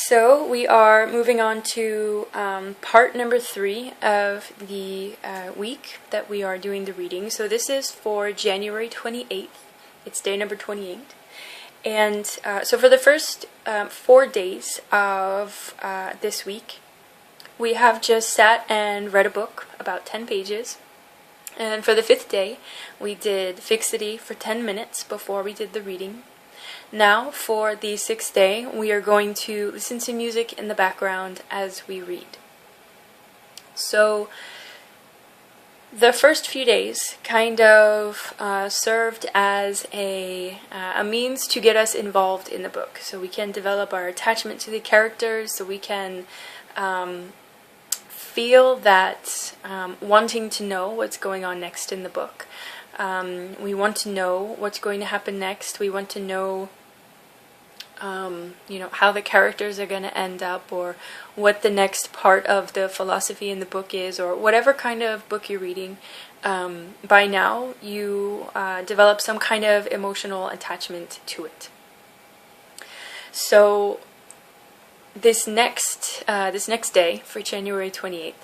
So we are moving on to part number 3 of the week that we are doing the reading. So this is for January 28th. It's day number 28. And so for the first 4 days of this week, we have just sat and read a book, about 10 pages. And for the 5th day, we did Fixity for 10 minutes before we did the reading. Now, for the 6th day, we are going to listen to music in the background as we read. So, the first few days kind of served as a means to get us involved in the book. So we can develop our attachment to the characters, so we can feel that wanting to know what's going on next in the book. We want to know what's going to happen next. We want to know how the characters are going to end up, or what the next part of the philosophy in the book is, or whatever kind of book you're reading. By now, you develop some kind of emotional attachment to it. So, this next day, for January 28th,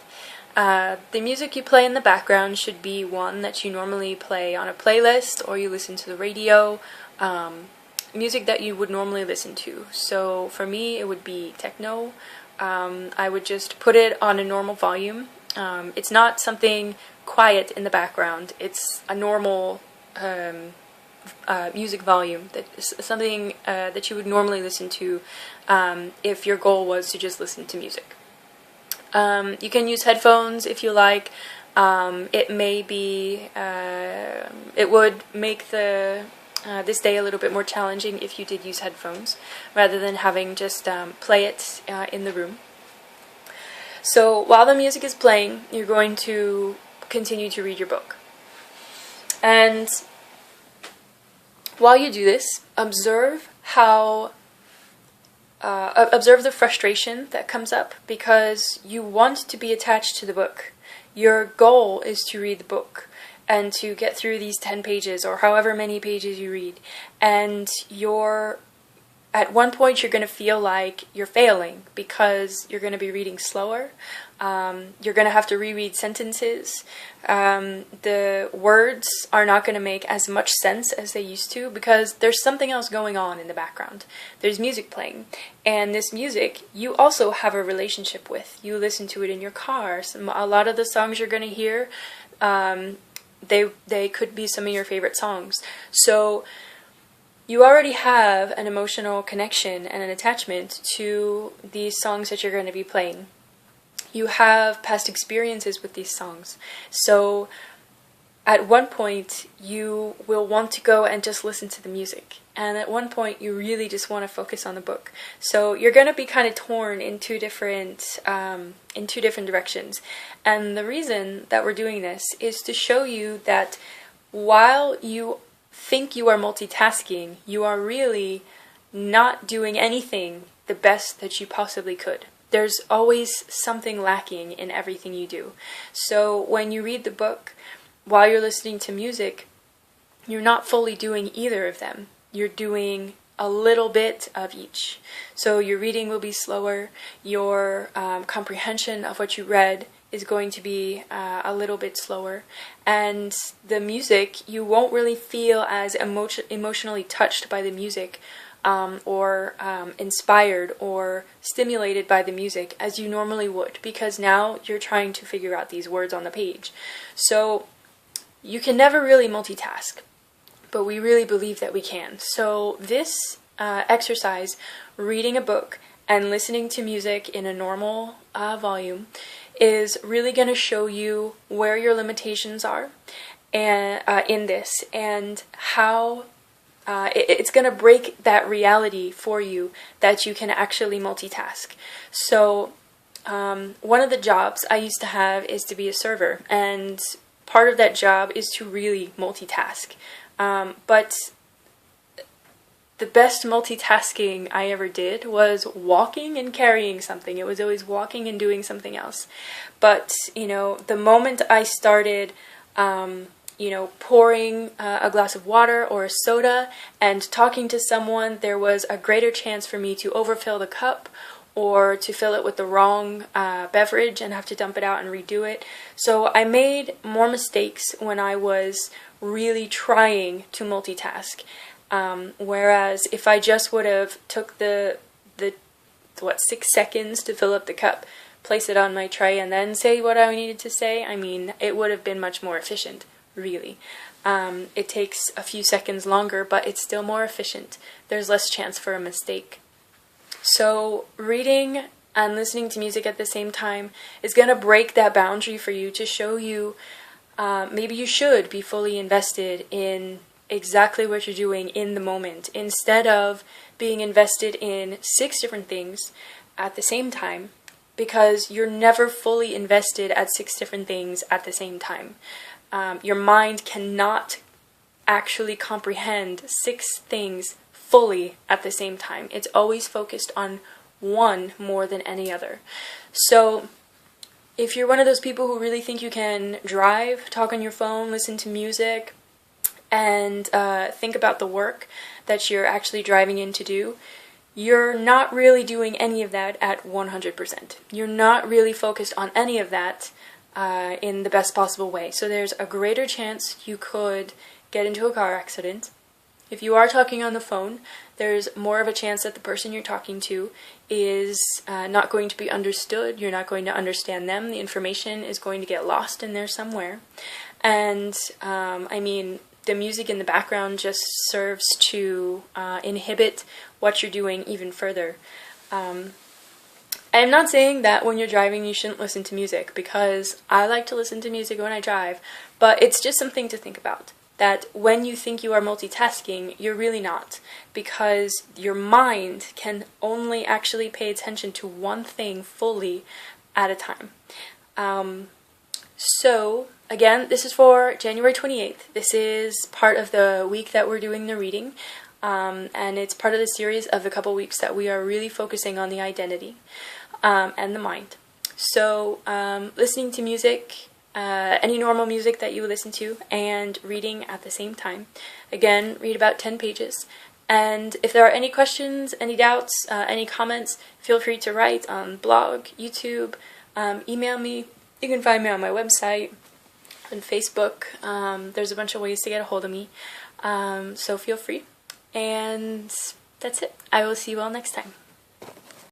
the music you play in the background should be one that you normally play on a playlist, or you listen to the radio, music that you would normally listen to. So for me, it would be techno. I would just put it on a normal volume. It's not something quiet in the background. It's a normal music volume. That is something that you would normally listen to if your goal was to just listen to music. You can use headphones if you like. It would make this day a little bit more challenging if you did use headphones, rather than having just play it in the room. So while the music is playing, you're going to continue to read your book. And while you do this, observe the frustration that comes up, because you want to be attached to the book. Your goal is to read the book and to get through these 10 pages, or however many pages you read. And at one point you're going to feel like you're failing, because you're going to be reading slower. You're going to have to reread sentences. The words are not going to make as much sense as they used to, because there's something else going on in the background. There's music playing. And this music, you also have a relationship with. You listen to it in your car. A lot of the songs you're going to hear, they could be some of your favorite songs. So you already have an emotional connection and an attachment to these songs that you're going to be playing. You have past experiences with these songs. So at one point you will want to go and just listen to the music. And at one point you really just want to focus on the book. So you're going to be kind of torn in two different directions. And the reason that we're doing this is to show you that while you think you are multitasking, you are really not doing anything the best that you possibly could. There's always something lacking in everything you do. So when you read the book, while you're listening to music, you're not fully doing either of them. You're doing a little bit of each. So your reading will be slower, your comprehension of what you read is going to be a little bit slower, and the music, you won't really feel as emotionally touched by the music, or inspired or stimulated by the music as you normally would, because now you're trying to figure out these words on the page. So you can never really multitask, but we really believe that we can. So this exercise, reading a book and listening to music in a normal volume, is really going to show you where your limitations are and in this, and how it's going to break that reality for you that you can actually multitask. So one of the jobs I used to have is to be a server, and part of that job is to really multitask. But the best multitasking I ever did was walking and carrying something. It was always walking and doing something else. But, the moment I started, pouring a glass of water or a soda and talking to someone, there was a greater chance for me to overfill the cup or to fill it with the wrong beverage and have to dump it out and redo it. So I made more mistakes when I was really trying to multitask. Whereas if I just would have took the 6 seconds to fill up the cup, place it on my tray, and then say what I needed to say, I mean, it would have been much more efficient, really. It takes a few seconds longer, but it's still more efficient. There's less chance for a mistake. So reading and listening to music at the same time is going to break that boundary for you to show you maybe you should be fully invested in exactly what you're doing in the moment, instead of being invested in 6 different things at the same time, because you're never fully invested at 6 different things at the same time. Your mind cannot actually comprehend 6 things fully at the same time. It's always focused on one more than any other. So if you're one of those people who really think you can drive, talk on your phone, listen to music, and think about the work that you're actually driving in to do, you're not really doing any of that at 100%. You're not really focused on any of that in the best possible way. So there's a greater chance you could get into a car accident. If you are talking on the phone, there's more of a chance that the person you're talking to is not going to be understood. You're not going to understand them. The information is going to get lost in there somewhere. And I mean, the music in the background just serves to inhibit what you're doing even further. I'm not saying that when you're driving you shouldn't listen to music, because I like to listen to music when I drive, but it's just something to think about. That when you think you are multitasking, you're really not, because your mind can only actually pay attention to one thing fully at a time. So, again, this is for January 28th. This is part of the week that we're doing the reading, and it's part of the series of the couple weeks that we are really focusing on the identity and the mind. So, listening to music, any normal music that you listen to, and reading at the same time. Again, read about 10 pages. And if there are any questions, any doubts, any comments, feel free to write on blog, YouTube, email me. You can find me on my website, on Facebook. There's a bunch of ways to get a hold of me. So feel free. And that's it. I will see you all next time.